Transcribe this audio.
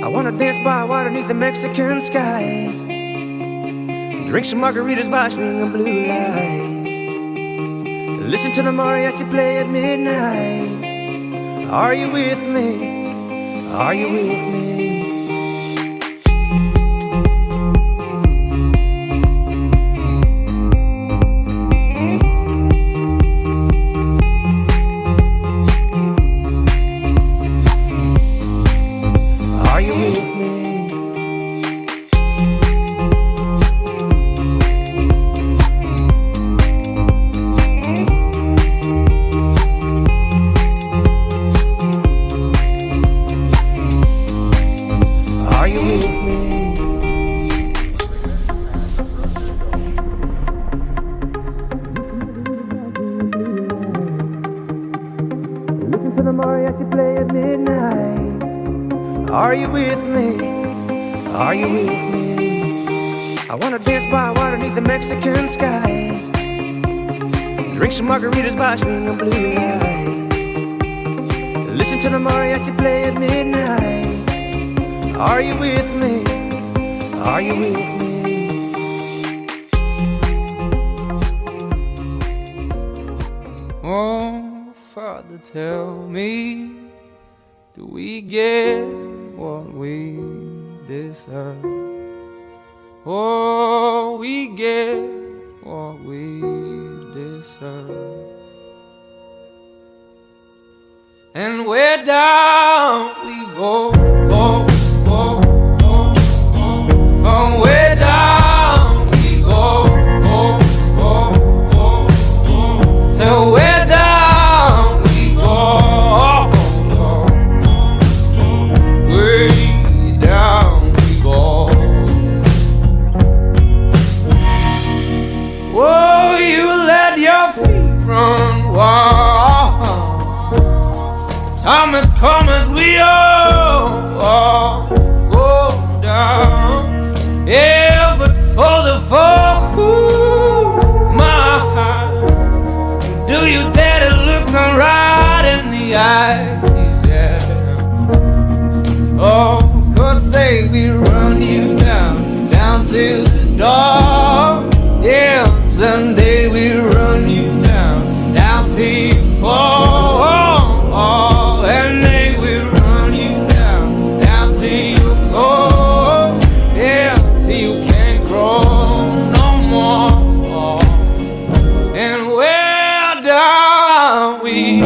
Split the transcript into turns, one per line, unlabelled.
I wanna dance by water beneath the Mexican sky, drink some margaritas by swinging blue lights, listen to the mariachi play at midnight. Are you with me? Are you with me? To the mariachi play at midnight. Are you with me? Are you with me? I wanna dance by water beneath the Mexican sky, drink some margaritas by swinging blue lights, listen to the mariachi play at midnight. Are you with me? Are you with me?
Oh, Father, tell me, do we get what we deserve? Oh, we get what we deserve. And where down we go, go, go, go, go. Oh, where down we go, go, go, go, go. So where down we go, way down we go. Oh, you let your feet run wild. Time has come as we all go down. Yeah, but for the fall, ooh, my heart, do you dare to look them right in the eyes? Yeah. Oh, 'cause say we run you down, down to the door. Yeah, someday we run you down, down till you fall. And they will run you down, down till you go. Yeah, till you can't grow no more. And where down we